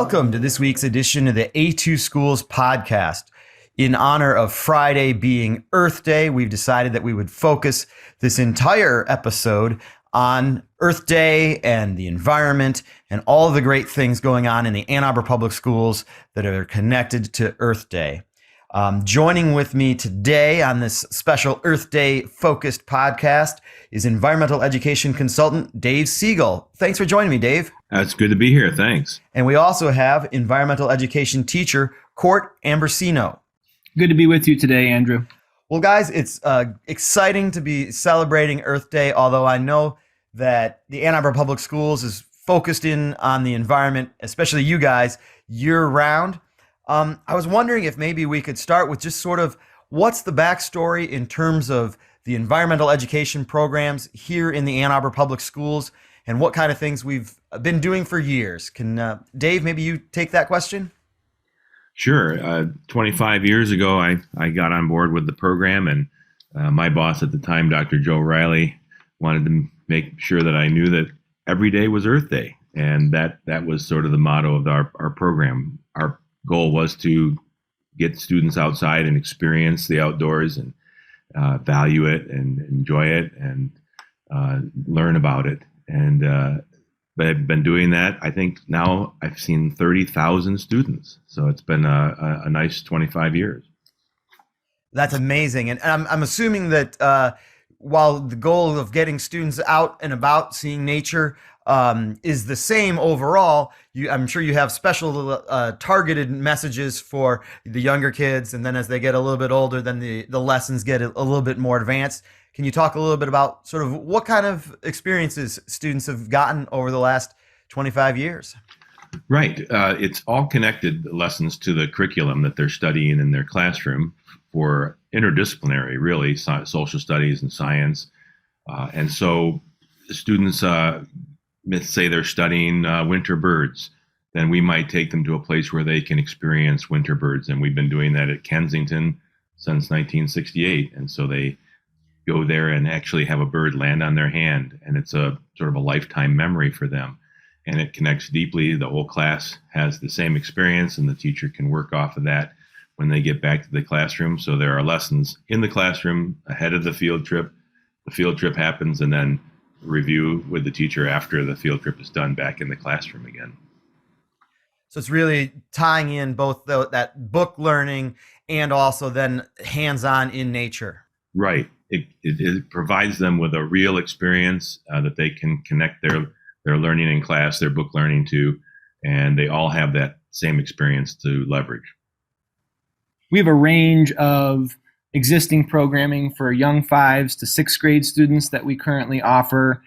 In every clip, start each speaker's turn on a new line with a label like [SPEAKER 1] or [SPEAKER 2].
[SPEAKER 1] Welcome to this week's edition of the A2Schools Podcast. In honor of Friday being Earth Day, we've decided that we would focus this entire episode on Earth Day and the environment and all the great things going on in the Ann Arbor Public Schools that are connected to Earth Day. Joining with me today on this special Earth Day focused podcast is environmental education consultant Dave Siegel. Thanks for joining me, Dave.
[SPEAKER 2] It's good to be here. Thanks.
[SPEAKER 1] And we also have environmental education teacher Court Ambrosino.
[SPEAKER 3] Good to be with you today, Andrew.
[SPEAKER 1] Well, guys, it's exciting to be celebrating Earth Day, although I know that the Ann Arbor Public Schools is focused in on the environment, especially you guys, year-round. I was wondering if maybe we could start with just sort of what's the backstory in terms of the environmental education programs here in the Ann Arbor Public Schools and what kind of things we've been doing for years. Can Dave, maybe you take that question?
[SPEAKER 2] Sure. 25 years ago, I got on board with the program, and my boss at the time, Dr. Joe Riley, wanted to make sure that I knew that every day was Earth Day. And that was sort of the motto of our program. Our goal was to get students outside and experience the outdoors and value it and enjoy it and learn about it. And I've been doing that. I think now I've seen 30,000 students. So it's been a nice 25 years.
[SPEAKER 1] That's amazing. And I'm assuming that while the goal of getting students out and about seeing nature is the same overall, I'm sure you have special targeted messages for the younger kids. And then as they get a little bit older, then the lessons get a little bit more advanced. Can you talk a little bit about sort of what kind of experiences students have gotten over the last 25 years?
[SPEAKER 2] Right. It's all connected lessons to the curriculum that they're studying in their classroom for interdisciplinary, really, social studies and science. And so students, let's say they're studying winter birds, then we might take them to a place where they can experience winter birds. And we've been doing that at Kensington since 1968. And so they go there and actually have a bird land on their hand. And it's a sort of a lifetime memory for them. And it connects deeply. The whole class has the same experience, and the teacher can work off of that when they get back to the classroom. So there are lessons in the classroom ahead of the field trip. The field trip happens, and then review with the teacher after the field trip is done back in the classroom again.
[SPEAKER 1] So it's really tying in both that book learning and also then hands-on in nature.
[SPEAKER 2] Right. It provides them with a real experience that they can connect their learning in class, their book learning to, and they all have that same experience to leverage.
[SPEAKER 3] We have a range of existing programming for young 5s to 6th grade students that we currently offer.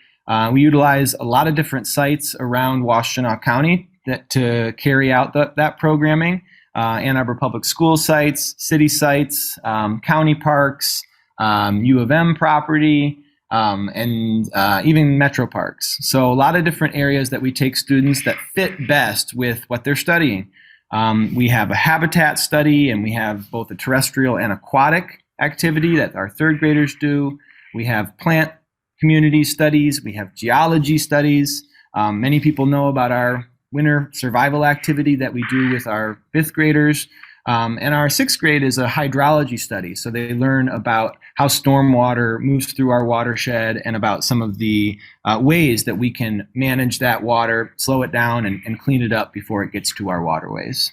[SPEAKER 3] We utilize a lot of different sites around Washtenaw County to carry out that programming. Ann Arbor Public School sites, city sites, county parks, U of M property, and even metro parks. So a lot of different areas that we take students that fit best with what they're studying. We have a habitat study, and we have both a terrestrial and aquatic activity that our 3rd graders do. We have plant community studies. We have geology studies. Many people know about our winter survival activity that we do with our 5th graders. And our 6th grade is a hydrology study. So they learn about how stormwater moves through our watershed and about some of the ways that we can manage that water, slow it down, and clean it up before it gets to our waterways.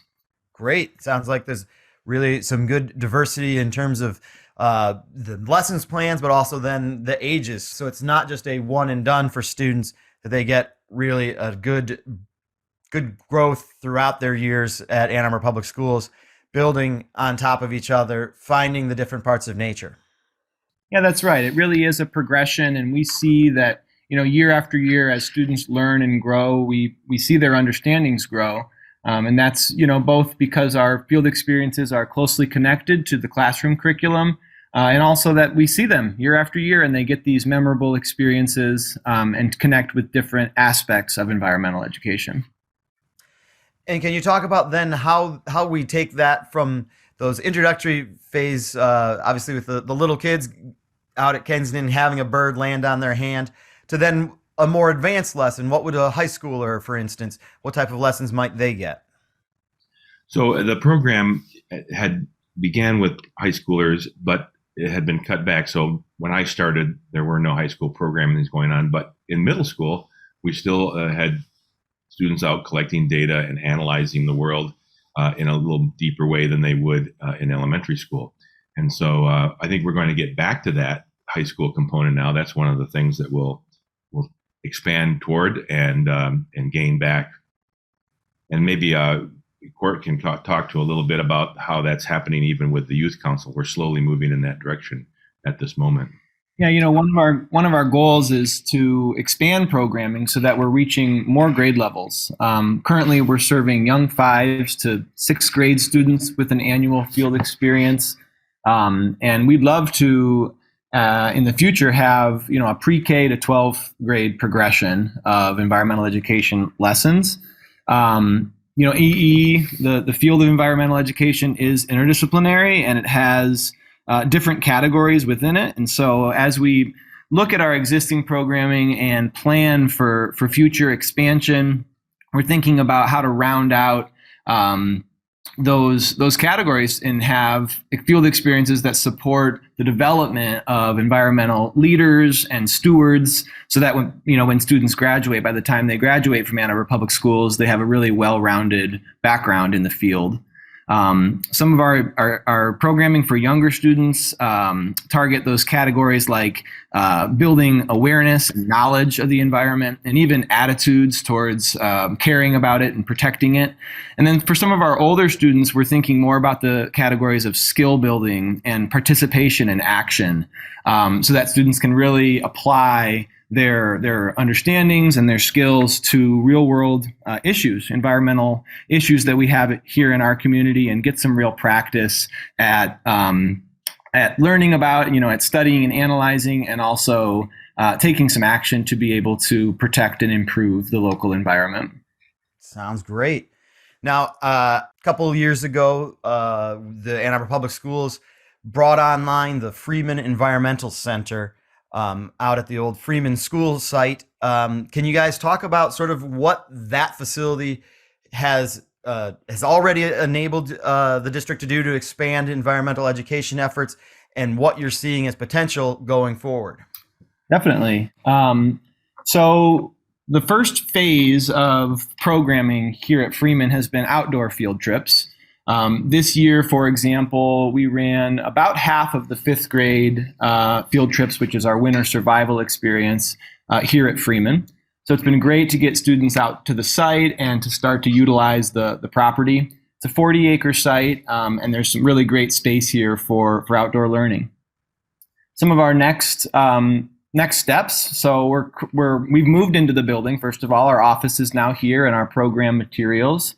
[SPEAKER 1] Great. Sounds like there's really some good diversity in terms of the lessons plans, but also then the ages. So it's not just a one and done for students, that they get really a good growth throughout their years at Ann Arbor Public Schools, building on top of each other, finding the different parts of nature.
[SPEAKER 3] Yeah, that's right. It really is a progression, and we see that, year after year as students learn and grow, we see their understandings grow. And that's, both because our field experiences are closely connected to the classroom curriculum, and also that we see them year after year and they get these memorable experiences and connect with different aspects of environmental education.
[SPEAKER 1] And can you talk about then how we take that from those introductory phase, obviously with the little kids out at Kensington having a bird land on their hand, to then a more advanced lesson? What would a high schooler, for instance, what type of lessons might they get?
[SPEAKER 2] So the program began with high schoolers, but it had been cut back. So when I started, there were no high school programming going on. But in middle school, we still had students out collecting data and analyzing the world in a little deeper way than they would in elementary school. And so I think we're going to get back to that high school component now. That's one of the things that we'll expand toward and gain back. And maybe Court can talk to a little bit about how that's happening even with the youth council. We're slowly moving in that direction at this moment.
[SPEAKER 3] Yeah, one of our goals is to expand programming so that we're reaching more grade levels. Currently, we're serving young 5s to 6th grade students with an annual field experience, and we'd love to, in the future, have a pre-K to 12th grade progression of environmental education lessons. EE, the field of environmental education, is interdisciplinary, and it has different categories within it. And so as we look at our existing programming and plan for future expansion, we're thinking about how to round out those categories and have field experiences that support the development of environmental leaders and stewards, so that when students graduate, by the time they graduate from Ann Arbor Public Schools, they have a really well-rounded background in the field. Some of our programming for younger students target those categories like building awareness and knowledge of the environment, and even attitudes towards caring about it and protecting it. And then for some of our older students, we're thinking more about the categories of skill building and participation in action, so that students can really apply their understandings and their skills to real world issues, environmental issues that we have here in our community, and get some real practice at learning about, at studying and analyzing, and also taking some action to be able to protect and improve the local environment.
[SPEAKER 1] Sounds great. Now, a couple of years ago, the Ann Arbor Public Schools brought online the Freeman Environmental Center out at the old Freeman School site. Can you guys talk about sort of what that facility has already enabled the district to do to expand environmental education efforts, and what you're seeing as potential going forward?
[SPEAKER 3] Definitely. So the first phase of programming here at Freeman has been outdoor field trips. This year, for example, we ran about half of the 5th grade field trips, which is our winter survival experience here at Freeman. So it's been great to get students out to the site and to start to utilize the property. It's a 40-acre site, and there's some really great space here for outdoor learning. Some of our next steps. So we've moved into the building. First of all, our office is now here, and our program materials.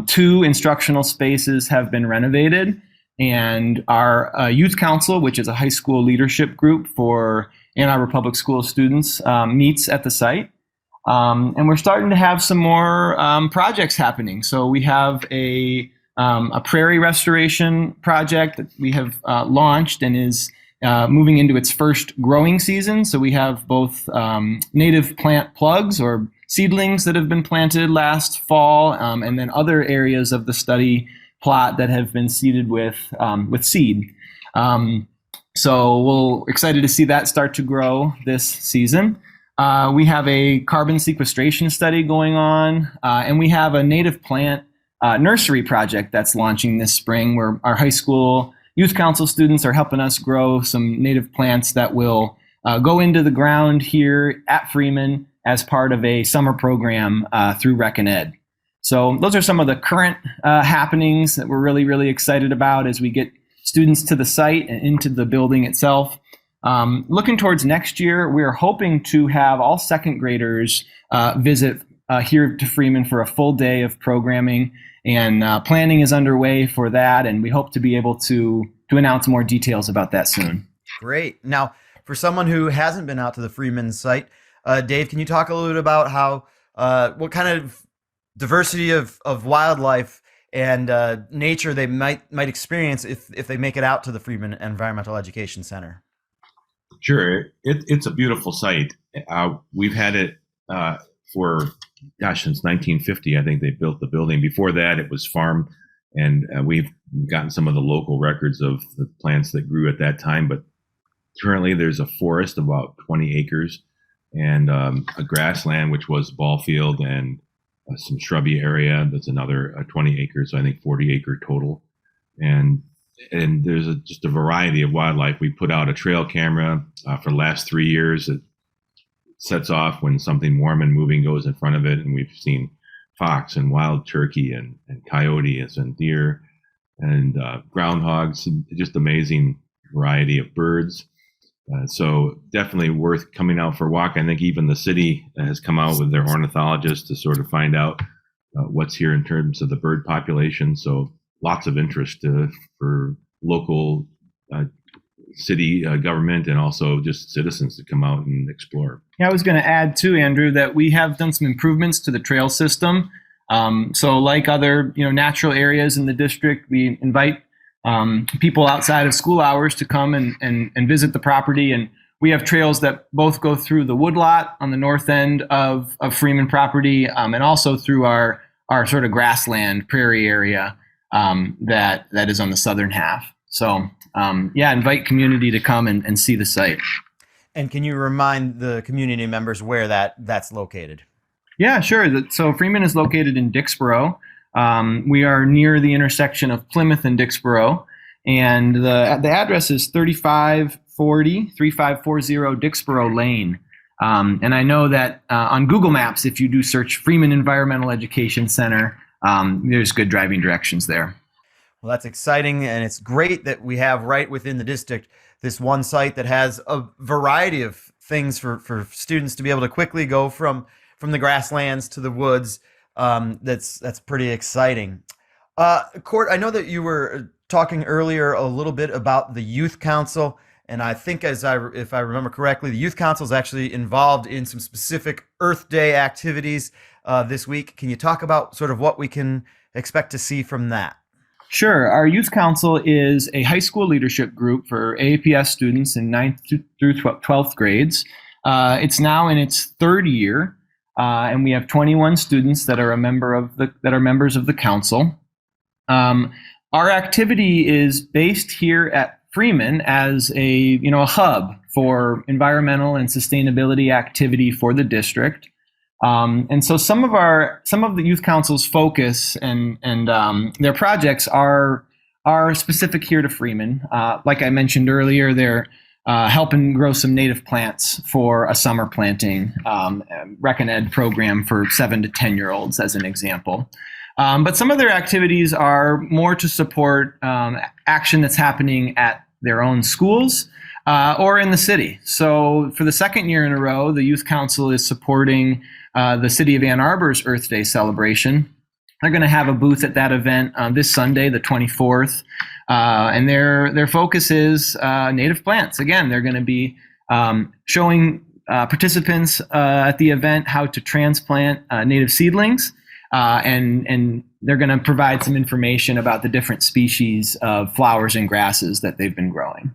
[SPEAKER 3] 2 instructional spaces have been renovated, and our youth council, which is a high school leadership group for Ann Arbor Public School students, meets at the site. And we're starting to have some more projects happening. So we have a prairie restoration project that we have launched and is moving into its first growing season. So we have both native plant plugs or seedlings that have been planted last fall, and then other areas of the study plot that have been seeded with seed. So we're excited to see that start to grow this season. We have a carbon sequestration study going on, and we have a native plant nursery project that's launching this spring, where our high school youth council students are helping us grow some native plants that will go into the ground here at Freeman as part of a summer program through Rec and Ed. So those are some of the current happenings that we're really, really excited about as we get students to the site and into the building itself. Looking towards next year, we're hoping to have all 2nd graders visit here to Freeman for a full day of programming, and planning is underway for that, and we hope to be able to announce more details about that soon.
[SPEAKER 1] Great. Now, for someone who hasn't been out to the Freeman site, Dave, can you talk a little bit about how what kind of diversity of wildlife and nature they might experience if they make it out to the Freeman Environmental Education Center?
[SPEAKER 2] Sure. It's a beautiful site. We've had it since 1950. I think they built the building. Before that, it was farm And we've gotten some of the local records of the plants that grew at that time. But currently there's a forest of about 20 acres and a grassland, which was ball field, and some shrubby area. That's another 20 acres, so I think 40-acre total. And there's just a variety of wildlife. We put out a trail camera for the last 3 years. It sets off when something warm and moving goes in front of it, and we've seen fox and wild turkey and coyotes and deer and groundhogs, just amazing variety of birds. So definitely worth coming out for a walk. I think even the city has come out with their ornithologists to sort of find out what's here in terms of the bird population. So lots of interest for local city government and also just citizens to come out and explore.
[SPEAKER 3] Yeah, I was going to add too, Andrew, that we have done some improvements to the trail system. So like other natural areas in the district, we invite people outside of school hours to come and visit the property. And we have trails that both go through the woodlot on the north end of Freeman property and also through our sort of grassland prairie area that is on the southern half. So invite community to come and see the site.
[SPEAKER 1] And can you remind the community members where that's located?
[SPEAKER 3] Yeah, sure. So Freeman is located in Dixboro. We are near the intersection of Plymouth and Dixboro, and the address is 3540 Dixboro Lane. And I know that on Google Maps, if you do search Freeman Environmental Education Center, there's good driving directions there.
[SPEAKER 1] Well, that's exciting, and it's great that we have right within the district this one site that has a variety of things for students to be able to quickly go from the grasslands to the woods. That's pretty exciting. Court, I know that you were talking earlier a little bit about the Youth Council, and I think if I remember correctly, the Youth Council is actually involved in some specific Earth Day activities this week. Can you talk about sort of what we can expect to see from that?
[SPEAKER 3] Sure. Our Youth Council is a high school leadership group for AAPS students in 9th through 12th grades. It's now in its third year, and we have 21 students that are members of the council. Our activity is based here at Freeman as a hub for environmental and sustainability activity for the district. And so some of the Youth Council's focus and their projects are specific here to Freeman. Like I mentioned earlier, they're helping grow some native plants for a summer planting Rec and Ed program for 7 to 10-year-olds, as an example. But some of their activities are more to support action that's happening at their own schools or in the city. So for the second year in a row, the Youth Council is supporting the City of Ann Arbor's Earth Day celebration. They're going to have a booth at that event this Sunday, the 24th. And their focus is native plants. Again, they're going to be showing participants at the event how to transplant native seedlings. And they're going to provide some information about the different species of flowers and grasses that they've been growing.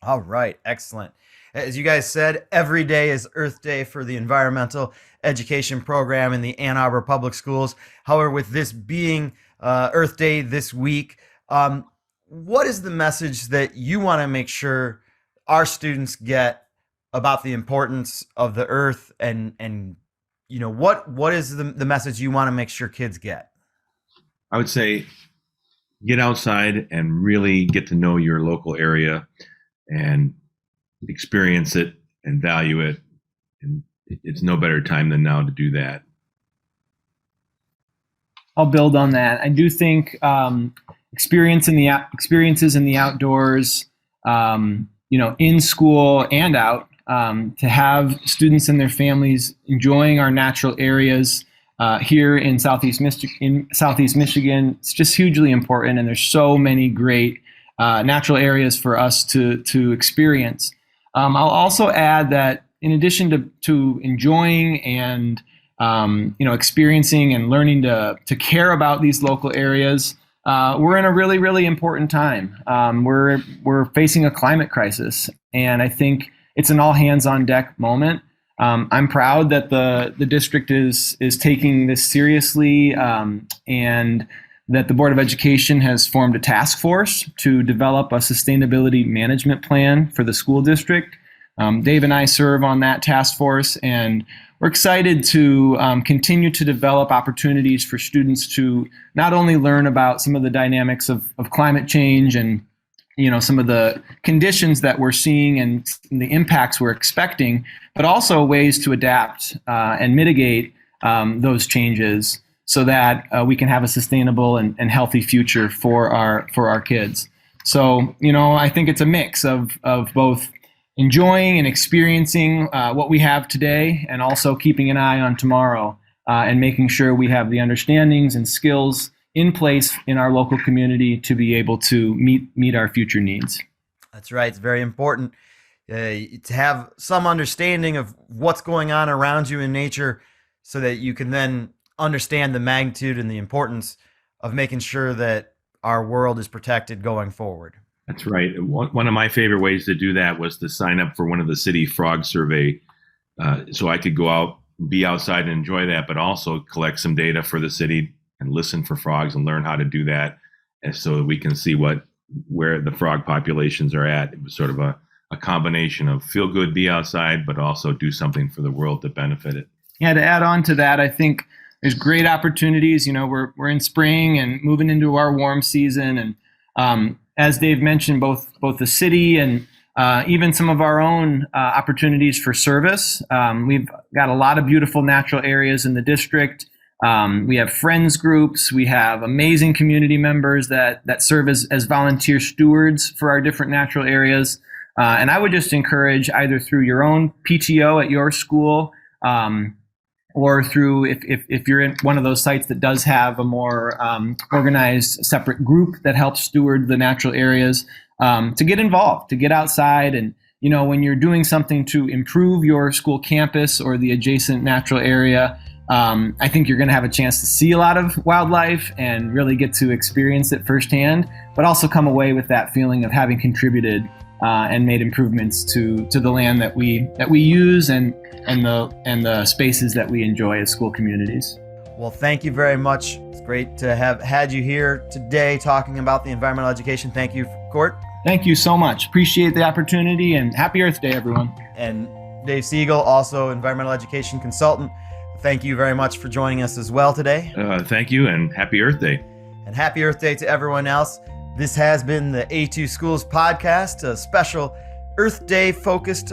[SPEAKER 1] All right. Excellent. As you guys said, every day is Earth Day for the Environmental Education Program in the Ann Arbor Public Schools. However, with this being Earth Day this week, what is the message that you want to make sure our students get about the importance of the earth, and what is the message you want to make sure kids get?
[SPEAKER 2] I would say get outside and really get to know your local area and experience it and value it. And it's no better time than now to do that.
[SPEAKER 3] I'll build on that. I do think experiences in the outdoors, in school and out, to have students and their families enjoying our natural areas here in Southeast Michigan, it's just hugely important. And there's so many great natural areas for us to experience. I'll also add that in addition to enjoying and experiencing and learning to care about these local areas, we're in a really, really important time. We're facing a climate crisis, and I think it's an all hands on deck moment. I'm proud that the district is taking this seriously and that the Board of Education has formed a task force to develop a sustainability management plan for the school district. Dave and I serve on that task force, and we're excited to continue to develop opportunities for students to not only learn about some of the dynamics of climate change and some of the conditions that we're seeing and the impacts we're expecting, but also ways to adapt and mitigate those changes so that we can have a sustainable and healthy future for our kids. So, I think it's a mix of both enjoying and experiencing what we have today and also keeping an eye on tomorrow and making sure we have the understandings and skills in place in our local community to be able to meet our future needs.
[SPEAKER 1] That's right. It's very important to have some understanding of what's going on around you in nature so that you can then understand the magnitude and the importance of making sure that our world is protected going forward.
[SPEAKER 2] That's right. One of my favorite ways to do that was to sign up for one of the city frog survey so I could go out, be outside and enjoy that, but also collect some data for the city and listen for frogs and learn how to do that, and so that we can see where the frog populations are at. It was sort of a combination of feel good, be outside, but also do something for the world to benefit it.
[SPEAKER 3] Yeah, to add on to that, I think there's great opportunities. We're in spring and moving into our warm season, and as Dave mentioned, both the city and even some of our own opportunities for service. We've got a lot of beautiful natural areas in the district. We have friends groups. We have amazing community members that serve as volunteer stewards for our different natural areas. And I would just encourage, either through your own PTO at your school, or through if you're in one of those sites that does have a more organized separate group that helps steward the natural areas, to get involved, to get outside. And when you're doing something to improve your school campus or the adjacent natural area, I think you're going to have a chance to see a lot of wildlife and really get to experience it firsthand, but also come away with that feeling of having contributed and made improvements to the land that we use and the spaces that we enjoy as school communities.
[SPEAKER 1] Well, thank you very much. It's great to have had you here today talking about the environmental education. Thank you, Court.
[SPEAKER 3] Thank you so much. Appreciate the opportunity, and happy Earth Day, everyone.
[SPEAKER 1] And Dave Siegel, also environmental education consultant. Thank you very much for joining us as well today.
[SPEAKER 2] Thank you, and happy Earth Day.
[SPEAKER 1] And happy Earth Day to everyone else. This has been the A2Schools Podcast, a special Earth Day focused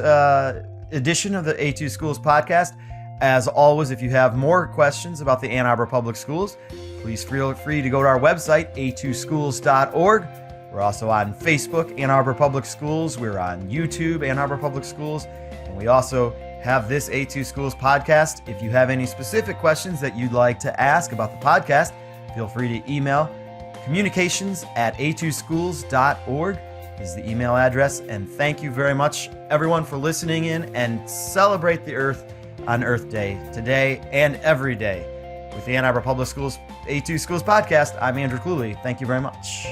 [SPEAKER 1] edition of the A2Schools Podcast. As always, if you have more questions about the Ann Arbor Public Schools, please feel free to go to our website, a2schools.org. We're also on Facebook, Ann Arbor Public Schools. We're on YouTube, Ann Arbor Public Schools. And we also have this A2Schools Podcast. If you have any specific questions that you'd like to ask about the podcast, feel free to email communications@a2schools.org is the email address. And thank you very much, everyone, for listening in, and celebrate the Earth on Earth Day today and every day. With the Ann Arbor Public Schools A2Schools Podcast, I'm Andrew Cooley. Thank you very much.